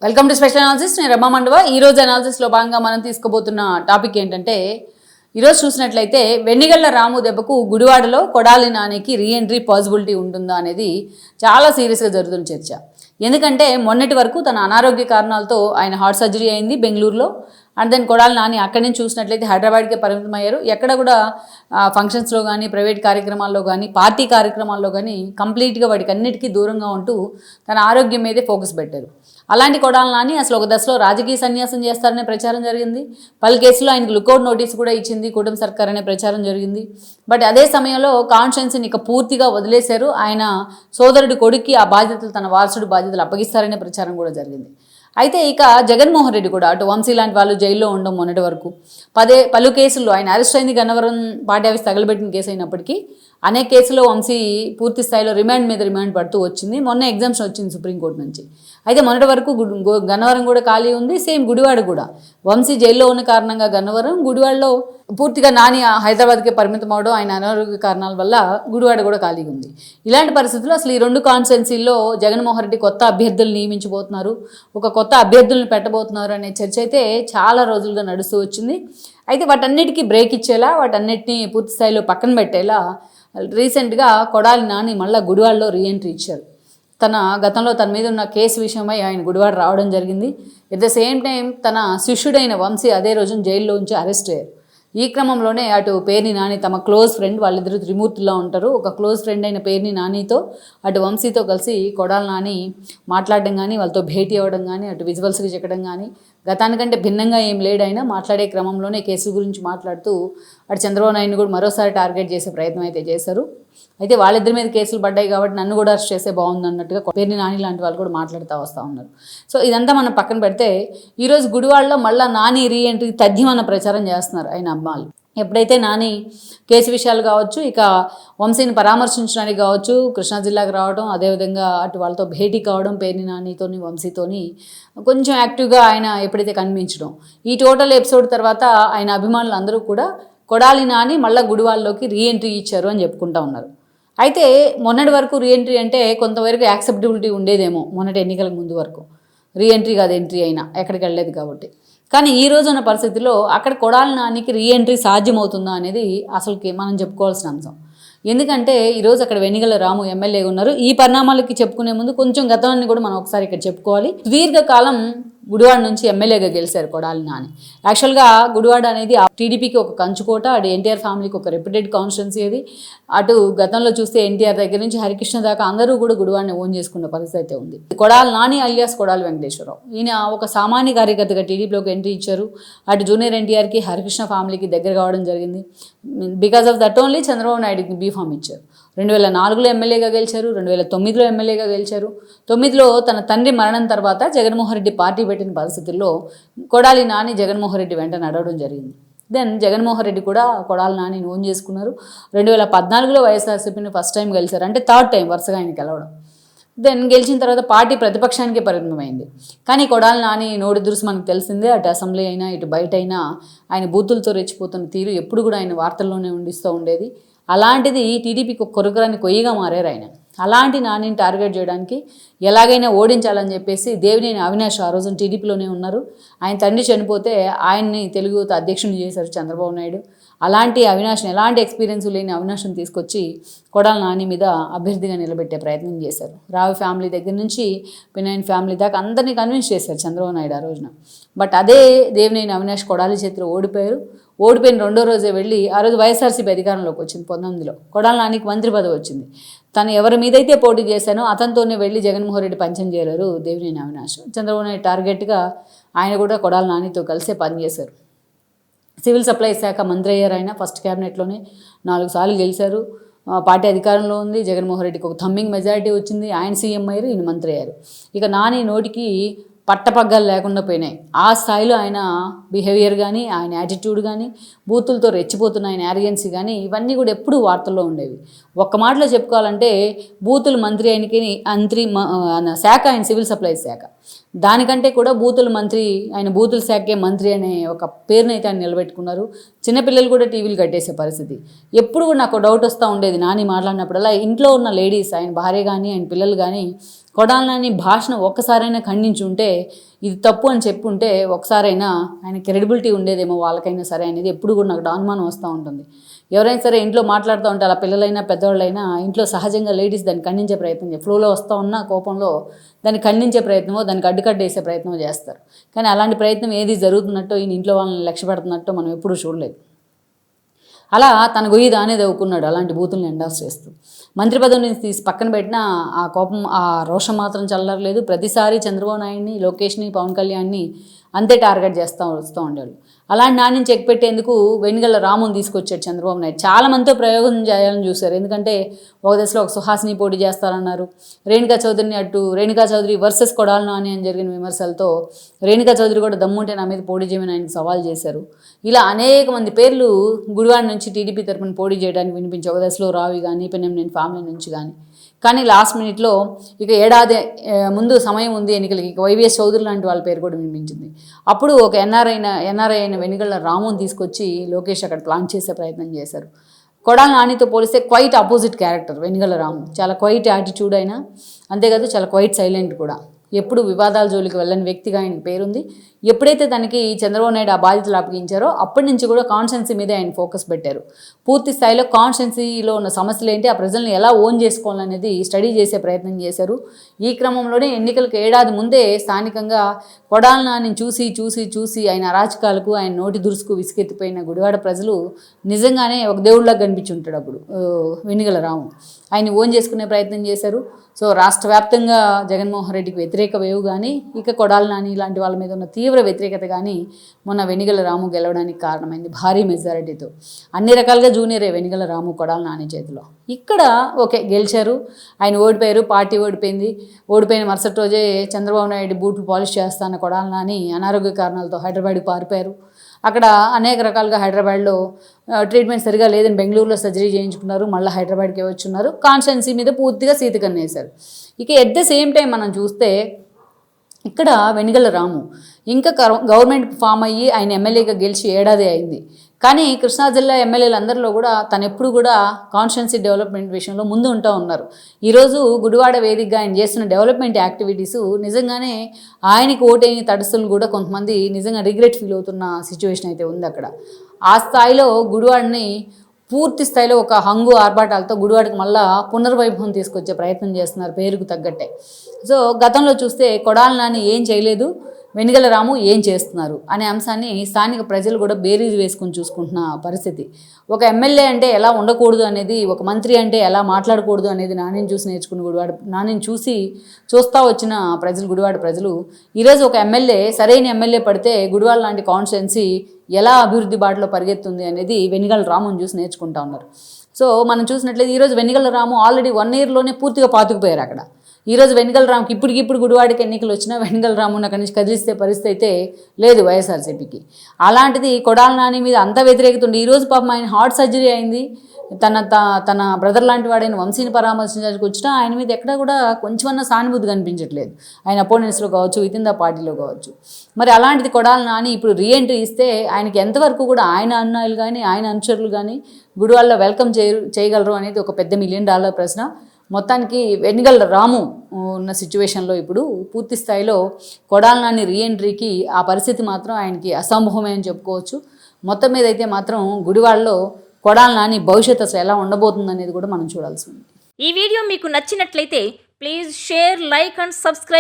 Welcome to special analysis. నేను రమా మండవ. ఈరోజు అనాలిసిస్లో భాగంగా మనం తీసుకోబోతున్న టాపిక్ ఏంటంటే, ఈరోజు చూసినట్లయితే వెన్నిగళ్ల రాము దెబ్బకు గుడివాడలో కొడాలి నానికి రీఎంట్రీ పాసిబిలిటీ ఉంటుందా అనేది చాలా సీరియస్గా జరుగుతున్న చర్చ. ఎందుకంటే మొన్నటి వరకు తన అనారోగ్య కారణాలతో ఆయన హార్ట్ సర్జరీ అయింది బెంగళూరులో. అండ్ దెన్ కొడాలి నాని అక్కడి నుంచి చూసినట్లయితే హైదరాబాద్కే పరిమితమయ్యారు. ఎక్కడ కూడా ఫంక్షన్స్లో కానీ, ప్రైవేట్ కార్యక్రమాల్లో కానీ, పార్టీ కార్యక్రమాల్లో కానీ కంప్లీట్గా వాటికి అన్నిటికీ దూరంగా ఉంటూ తన ఆరోగ్యం మీదే ఫోకస్ పెట్టారు. అలాంటి కొడాలి నాని అసలు ఒక దశలో రాజకీయ సన్యాసం చేస్తారనే ప్రచారం జరిగింది. పలు కేసులో ఆయనకు లుకౌట్ నోటీస్ కూడా ఇచ్చింది కూటమి సర్కార్ అనే ప్రచారం జరిగింది. బట్ అదే సమయంలో కాన్షియన్స్ని ఇక పూర్తిగా వదిలేశారు. ఆయన సోదరుడి కొడుక్కి ఆ బాధ్యతలు, తన వారసుడు బాధ్యతలు అప్పగిస్తారనే ప్రచారం కూడా జరిగింది. అయితే ఇక జగన్మోహన్ రెడ్డి కూడా అటు వంశీ లాంటి వాళ్ళు జైల్లో ఉండడం మొన్నటి వరకు పలు కేసుల్లో ఆయన అరెస్ట్ అయింది. గన్నవరం పార్టీ ఆఫీస్ తగలబెట్టిన కేసు అయినప్పటికీ అనేక కేసుల్లో వంశీ పూర్తి స్థాయిలో రిమాండ్ మీద రిమాండ్ పడుతూ వచ్చింది. మొన్న ఎగ్జామ్షన్ వచ్చింది సుప్రీంకోర్టు నుంచి. అయితే మొన్నటి వరకు గన్నవరం కూడా ఖాళీ ఉంది. సేమ్ గుడివాడ కూడా వంశీ జైల్లో ఉన్న కారణంగా గన్నవరం, గుడివాడలో పూర్తిగా నాని హైదరాబాద్కే పరిమితం అవడం, ఆయన అనారోగ్య కారణాల వల్ల గుడివాడ కూడా ఖాళీగా ఉంది. ఇలాంటి పరిస్థితుల్లో అసలు ఈ రెండు కాన్స్టిట్యున్సీల్లో జగన్మోహన్ రెడ్డి కొత్త అభ్యర్థులు నియమించబోతున్నారు, ఒక కొత్త అభ్యర్థులను పెట్టబోతున్నారు అనే చర్చ అయితే చాలా రోజులుగా నడుస్తూ వచ్చింది. అయితే వాటన్నిటికీ బ్రేక్ ఇచ్చేలా, వాటన్నిటిని పూర్తి స్థాయిలో పక్కన పెట్టేలా రీసెంట్గా కొడాలి నాని మళ్ళీ గుడివాడలో రీఎంట్రీ ఇచ్చారు. గతంలో తన మీద ఉన్న కేసు విషయమై ఆయన గుడివాడ రావడం జరిగింది. ఎట్ ద సేమ్ టైం తన శిష్యుడైన వంశీ అదే రోజున జైల్లో ఉంచి అరెస్ట్ అయ్యారు. ఈ క్రమంలోనే అటు పేర్ని నాని తమ క్లోజ్ ఫ్రెండ్, వాళ్ళిద్దరూ త్రిమూర్తుల్లో ఉంటారు, ఒక క్లోజ్ ఫ్రెండ్ అయిన పేర్ని నానితో అటు వంశీతో కలిసి కొడాలి నాని మాట్లాడడం కానీ, వాళ్ళతో భేటీ అవ్వడం కానీ, అటు విజువల్స్కి చెక్కడం కానీ, గతానికంటే భిన్నంగా ఏం లేడు. ఆయన మాట్లాడే క్రమంలోనే కేసుల గురించి మాట్లాడుతూ అటు చంద్రబాబు నాయుడు కూడా మరోసారి టార్గెట్ చేసే ప్రయత్నం అయితే చేశారు. అయితే వాళ్ళిద్దరి మీద కేసులు పడ్డాయి కాబట్టి నన్ను కూడా అరెస్ట్ చేస్తే బాగుంది అన్నట్టుగా పేర్ని నాని లాంటి వాళ్ళు కూడా మాట్లాడుతూ వస్తూ ఉన్నారు. సో ఇదంతా మనం పక్కన పెడితే ఈరోజు గుడివాడలో మళ్ళీ నాని రీఎంట్రీ తథ్యమన్న ప్రచారం చేస్తున్నారు ఆయన అమ్మాయిలు. ఎప్పుడైతే నాని కేసు విషయాలు కావచ్చు, ఇక వంశీని పరామర్శించడానికి కావచ్చు కృష్ణా జిల్లాకు రావడం, అదేవిధంగా అటు వాళ్ళతో భేటీ కావడం, పేర్ని నానితోని వంశీతోని కొంచెం యాక్టివ్గా ఆయన ఎప్పుడైతే కనిపించడం, ఈ టోటల్ ఎపిసోడ్ తర్వాత ఆయన అభిమానులు అందరూ కూడా కొడాలి నాని మళ్ళీ గుడివాడలోకి రీఎంట్రీ ఇచ్చారు అని చెప్పుకుంటూ ఉన్నారు. అయితే మొన్నటి వరకు రీఎంట్రీ అంటే కొంతవరకు యాక్సెప్టబిలిటీ ఉండేదేమో, మొన్నటి ఎన్నికలకు ముందు వరకు రీఎంట్రీ కాదు ఎంట్రీ అయినా ఎక్కడికి వెళ్ళలేదు కాబట్టి. కానీ ఈ రోజు ఉన్న పరిస్థితిలో అక్కడ కొడాలి నానికి రీఎంట్రీ సాధ్యమవుతుందా అనేది అసలుకి మనం చెప్పుకోవాల్సిన అంశం. ఎందుకంటే ఈరోజు అక్కడ వెన్నిగళ్ల రాము ఎమ్మెల్యేగా ఉన్నారు. ఈ పరిణామాలకి చెప్పుకునే ముందు కొంచెం గతాన్ని కూడా మనం ఒకసారి ఇక్కడ చెప్పుకోవాలి. సుదీర్ఘకాలం గుడివాడ నుంచి ఎమ్మెల్యేగా గెలిచారు కొడాలి నాని. యాక్చువల్గా గుడివాడ అనేది టీడీపీకి ఒక కంచుకోట, అటు ఎన్టీఆర్ ఫ్యామిలీకి ఒక రెప్యుటెడ్ కాన్స్టిట్యున్సీ అది. అటు గతంలో చూస్తే ఎన్టీఆర్ దగ్గర నుంచి హరికృష్ణ దాకా అందరూ కూడా గుడివాడని ఓన్ చేసుకున్న పరిస్థితి అయితే ఉంది. కొడాలి నాని అలియాస్ కొడాలి వెంకటేశ్వరరావు, ఈయన ఒక సామాన్య కార్యకర్తగా టీడీపీలోకి ఎంట్రీ ఇచ్చారు. అటు జూనియర్ ఎన్టీఆర్కి, హరికృష్ణ ఫ్యామిలీకి దగ్గర కావడం జరిగింది. Because of that only Chandrababu నాయుడుకి బీఫామ్ ఇచ్చారు. 2004లో ఎమ్మెల్యేగా గెలిచారు, 2009లో ఎమ్మెల్యేగా గెలిచారు. 9లో తన తండ్రి మరణం తర్వాత జగన్మోహన్ రెడ్డి పార్టీ పెట్టిన పరిస్థితుల్లో కొడాలి నాని జగన్మోహన్ రెడ్డి వెంట నడవడం జరిగింది. దెన్ జగన్మోహన్ రెడ్డి కూడా కొడాలి నాని ఓన్ చేసుకున్నారు. 2014లో వైఎస్ఆర్సీపీని ఫస్ట్ టైం గెలిచారు, అంటే థర్డ్ టైం వరుసగా ఆయన గెలవడం. దెన్ గెలిచిన తర్వాత పార్టీ ప్రతిపక్షానికే పరిమితమైంది. కానీ కొడాలి నాని నోటి దురుసు మనకు తెలిసిందే. అటు అసెంబ్లీ అయినా ఇటు బయట అయినా ఆయన బూతులతో రెచ్చిపోతున్న తీరు ఎప్పుడు కూడా ఆయన వార్తల్లోనే ఉండిస్తూ ఉండేది. అలాంటిది టీడీపీకి ఒక కొరకరాని కొయ్యగా మారారు ఆయన. అలాంటి నానిని టార్గెట్ చేయడానికి ఎలాగైనా ఓడించాలని చెప్పేసి దేవినేని అవినాష్ ఆ రోజున టీడీపీలోనే ఉన్నారు. ఆయన తండ్రి చనిపోతే ఆయన్ని తెలుగు అధ్యక్షుని చేశారు చంద్రబాబు నాయుడు. అలాంటి అవినాష్ని, ఎలాంటి ఎక్స్పీరియన్స్ లేని అవినాష్ని తీసుకొచ్చి కొడాలి నాని మీద అభ్యర్థిగా నిలబెట్టే ప్రయత్నం చేశారు. రావి ఫ్యామిలీ దగ్గర నుంచి పినాయన్ ఫ్యామిలీ దాకా అందరినీ కన్విన్స్ చేశారు చంద్రబాబు నాయుడు ఆ రోజున. బట్ అదే దేవినేని అవినాష్ కొడాలి చేతిలో ఓడిపోయారు. ఓడిపోయిన రెండో రోజే వెళ్ళి ఆ రోజు వైఎస్ఆర్సీపీ అధికారంలోకి వచ్చింది 19లో. కొడాలి నానికి మంత్రి పదవి వచ్చింది. తను ఎవరి మీదైతే పోటీ చేశానో అతనితోనే వెళ్ళి జగన్మోహన్ రెడ్డి పంచం చేరారు దేవినేని అవినాష్. చంద్రబాబు నాయుడు టార్గెట్గా ఆయన కూడా కొడాలి నానితో కలిసే పనిచేశారు. సివిల్ సప్లైస్ శాఖ మంత్రి అయ్యారు ఆయన. ఫస్ట్ క్యాబినెట్లోనే 4 సార్లు గెలిచారు. పార్టీ అధికారంలో ఉంది. జగన్మోహన్ రెడ్డికి ఒక థమ్మింగ్ మెజారిటీ వచ్చింది. ఆయన సీఎం అయ్యారు, ఈయన మంత్రి అయ్యారు. ఇక నాని నోటికి పట్టపగ్గాలు లేకుండా పోయినాయి. ఆ స్థాయిలో ఆయన బిహేవియర్ కానీ, ఆయన యాటిట్యూడ్ కానీ, బూతులతో రెచ్చిపోతున్న ఆయన యారిగెన్సీ కానీ, ఇవన్నీ కూడా ఎప్పుడూ వార్తల్లో ఉండేవి. ఒక్క మాటలో చెప్పుకోవాలంటే బూతులు మంత్రి ఆయనకి శాఖ ఆయన సివిల్ సప్లైస్ శాఖ. దానికంటే కూడా బూతుల మంత్రి, ఆయన బూతుల శాఖే మంత్రి అనే ఒక పేరునైతే ఆయన నిలబెట్టుకున్నారు. చిన్నపిల్లలు కూడా టీవీలు కట్టేసే పరిస్థితి. ఎప్పుడు కూడా నాకు డౌట్ వస్తూ ఉండేది నాని మాట్లాడినప్పుడల్లా, ఇంట్లో ఉన్న లేడీస్, ఆయన భార్య కానీ ఆయన పిల్లలు కానీ కొడాలి నాని భాషను ఒక్కసారైనా ఖండించి ఉంటే, ఇది తప్పు అని చెప్పి ఉంటే ఒకసారైనా ఆయన క్రెడిబిలిటీ ఉండేదేమో వాళ్ళకైనా సరే అనేది ఎప్పుడు కూడా నాకు అనుమానం వస్తూ ఉంటుంది. ఎవరైనా సరే ఇంట్లో మాట్లాడుతూ ఉంటే, అలా పిల్లలైనా పెద్దవాళ్ళైనా ఇంట్లో సహజంగా లేడీస్ దాన్ని ఖండించే ప్రయత్నం ఫ్లోలో వస్తూ ఉన్న కోపంలో దాన్ని ఖండించే ప్రయత్నమో, దానికి అడ్డుకట్టేసే ప్రయత్నం చేస్తారు. కానీ అలాంటి ప్రయత్నం ఏది జరుగుతున్నట్టో, ఈయన ఇంట్లో వాళ్ళని లక్ష్య పెడుతున్నట్టో మనం ఎప్పుడూ చూడలేదు. అలా తన గొయ్యి దానే దవ్వుకున్నాడు అలాంటి బూతుల్ని ఎండాస్ చేస్తూ. మంత్రి పదవి నుంచి తీసి పక్కన పెట్టినా ఆ కోపం, ఆ రోషం మాత్రం చల్లరలేదు. ప్రతిసారి చంద్రబాబు నాయుడిని, లోకేష్ని, పవన్ కళ్యాణ్ని అంతే టార్గెట్ వస్తూ ఉండేవాళ్ళు. అలాంటి నాని చెక్ పెట్టేందుకు వెనిగళ్ల రాముని తీసుకొచ్చాడు చంద్రబాబు నాయుడు. చాలా మందితో ప్రయోగం చేయాలని చూశారు. ఎందుకంటే ఒక దశలో ఒక సుహాసిని పోటీ చేస్తారన్నారు. రేణుకా చౌదరి వర్సెస్ కొడాలి నాని అని జరిగిన విమర్శలతో రేణుకా చౌదరి కూడా దమ్ముంటే నా మీద పోటీ చేయమని ఆయనకు సవాల్ చేశారు. ఇలా అనేక మంది పేర్లు గుడివాడ నుంచి టీడీపీ తరపున పోటీ చేయడానికి వినిపించే ఒక దశలో రావి కానీ, పెన్నెంనేని ఫ్యామిలీ నుంచి కానీ లాస్ట్ మినిట్లో ఇక ఏడాది ముందు సమయం ఉంది ఎన్నికలకి, ఇక వైవిఎస్ చౌదరి లాంటి వాళ్ళ పేరు కూడా వినిపించింది. అప్పుడు ఒక ఎన్ఆర్ఐ అయిన వెనిగళ్ల రాముని తీసుకొచ్చి లోకేష్ అక్కడ ప్లాన్ చేసే ప్రయత్నం చేశారు. కొడాలి నానితో పోలిస్తే క్వైట్ ఆపోజిట్ క్యారెక్టర్ వెనిగళ్ల రాము. చాలా క్వైట్ యాటిట్యూడ్ అయినా, అంతేకాదు చాలా క్వైట్ సైలెంట్ కూడా. ఎప్పుడు వివాదాల జోలికి వెళ్ళని వ్యక్తిగా ఆయనకు పేరుంది. ఎప్పుడైతే తనకి చంద్రబాబు నాయుడు ఆ బాధ్యతలు అప్పగించారో అప్పటి నుంచి కూడా కాన్స్టిట్యున్సీ మీదే ఆయన ఫోకస్ పెట్టారు. పూర్తి స్థాయిలో కాన్స్టిట్యున్సీలో ఉన్న సమస్యలు ఏంటి, ఆ ప్రజల్ని ఎలా ఓన్ చేసుకోవాలనేది స్టడీ చేసే ప్రయత్నం చేశారు. ఈ క్రమంలోనే ఎన్నికలకు ఏడాది ముందే స్థానికంగా కొడాలి నాని చూసి ఆయన అరాచకాలకు, ఆయన నోటి దురుసుకు విసిగెత్తిపోయిన గుడివాడ ప్రజలు నిజంగానే ఒక దేవుళ్ళగా కనిపించుంటాడు అప్పుడు వెనిగళ్ల రాము. ఆయన ఓన్ చేసుకునే ప్రయత్నం చేశారు. సో రాష్ట్ర వ్యాప్తంగా జగన్మోహన్ రెడ్డికి వ్యతిరేక వేవ్ కానీ, ఇక కొడాలి నాని లాంటి వాళ్ళ మీద ఉన్న తీవ్ర వ్యతిరేకత కానీ మొన్న వెనిగళ్ల రాము గెలవడానికి కారణమైంది భారీ మెజారిటీతో. అన్ని రకాలుగా జూనియరే వెనిగళ్ల రాము కొడాలి నాని చేతిలో. ఇక్కడ ఓకే గెలిచారు, ఆయన ఓడిపోయారు, పార్టీ ఓడిపోయింది. ఓడిపోయిన మరుసటి రోజే చంద్రబాబు నాయుడు బూట్లు పాలిష్ చేస్తాన్న కొడాలి నాని అనారోగ్య కారణాలతో హైదరాబాద్కి పారిపోయారు. అక్కడ అనేక రకాలుగా హైదరాబాద్లో ట్రీట్మెంట్ సరిగా లేదని బెంగళూరులో సర్జరీ చేయించుకున్నారు. మళ్ళీ హైదరాబాద్కి వచ్చున్నారు. కాన్స్టిట్యున్సీ మీద పూర్తిగా సీతకన్నేశారు. ఇక ఎట్ ద సేమ్ టైం మనం చూస్తే ఇక్కడ వెనిగళ్ల రాము ఇంకా గవర్నమెంట్ ఫామ్ అయ్యి ఆయన ఎమ్మెల్యేగా గెలిచి ఏడాది అయింది. కానీ కృష్ణా జిల్లా ఎమ్మెల్యేలు అందరిలో కూడా తను ఎప్పుడు కూడా కాన్స్టిట్యున్సీ డెవలప్మెంట్ విషయంలో ముందు ఉంటూ ఉన్నారు. ఈరోజు గుడివాడ వేదికగా ఆయన చేస్తున్న డెవలప్మెంట్ యాక్టివిటీసు నిజంగానే ఆయనకి ఓటైన తటస్థులు కూడా కొంతమంది నిజంగా రిగ్రెట్ ఫీల్ అవుతున్న సిచ్యువేషన్ అయితే ఉంది అక్కడ. ఆ స్థాయిలో గుడివాడని పూర్తి స్థాయిలో ఒక హంగు ఆర్భాటాలతో గుడివాడకి మళ్ళా పునర్వైభవం తీసుకొచ్చే ప్రయత్నం చేస్తున్నారు పేరుకు తగ్గట్టే. సో గతంలో చూస్తే కొడాలి నాని ఏం చేయలేదు, వెనిగళ్ల రాము ఏం చేస్తున్నారు అనే అంశాన్ని స్థానిక ప్రజలు కూడా బేరీజు వేసుకొని చూసుకుంటున్న పరిస్థితి. ఒక ఎమ్మెల్యే అంటే ఎలా ఉండకూడదు అనేది, ఒక మంత్రి అంటే ఎలా మాట్లాడకూడదు అనేది నానిని చూసి నేర్చుకుని నానిని చూస్తూ వచ్చిన ప్రజలు, గుడివాడ ప్రజలు ఈరోజు ఒక ఎమ్మెల్యే, సరైన ఎమ్మెల్యే పడితే గుడివాడ లాంటి కాన్స్టిట్యున్సీ ఎలా అభివృద్ధి బాటలో పరిగెత్తుంది అనేది వెనిగళ్ల రాముని చూసి నేర్చుకుంటా ఉన్నారు. సో మనం చూసినట్లయితే ఈరోజు వెనిగళ్ల రాము ఆల్రెడీ 1 yearలోనే పూర్తిగా పాతుకుపోయారు అక్కడ. ఈరోజు వెనిగళ్ల రాముకి ఇప్పటికిప్పుడు గుడివాడికి ఎన్నికలు వచ్చినా వెనిగళ్ల రాముని అక్కడి నుంచి కదిలిస్తే పరిస్థితి అయితే లేదు వైఎస్ఆర్సీపీకి. అలాంటిది కొడాలి నాని మీద అంత వ్యతిరేకత ఉంది. ఈరోజు పాపం ఆయన హార్ట్ సర్జరీ అయింది. తన బ్రదర్ లాంటి వాడైన వంశీని పరామర్శించడానికి వచ్చినా ఆయన మీద ఎక్కడా కూడా కొంచెమన్నా సానుభూతి కనిపించట్లేదు. ఆయన అపోనెంట్స్లో కావచ్చు, విత్ ఇన్ ద పార్టీలో కావచ్చు. మరి అలాంటిది కొడాలి నాని ఇప్పుడు రీఎంట్రీ ఇస్తే ఆయనకి ఎంతవరకు కూడా ఆయన అన్నయ్యలు కానీ, ఆయన అనుచరులు కానీ గుడివాడలో వెల్కమ్ చేయగలరు అనేది ఒక పెద్ద $1 million ప్రశ్న. మొత్తానికి వెనిగళ్ల రాము ఉన్న సిచ్యువేషన్లో ఇప్పుడు పూర్తి స్థాయిలో కొడాలి నాని రీఎంట్రీకి ఆ పరిస్థితి మాత్రం ఆయనకి అసంభవమే అని చెప్పుకోవచ్చు. మొత్తం మీద అయితే మాత్రం గుడివాడలో కొడాలి నాని భవిష్యత్తు అసలు ఎలా ఉండబోతుంది అనేది కూడా మనం చూడాల్సి ఉంది. ఈ వీడియో మీకు నచ్చినట్లయితే please share, like and subscribe.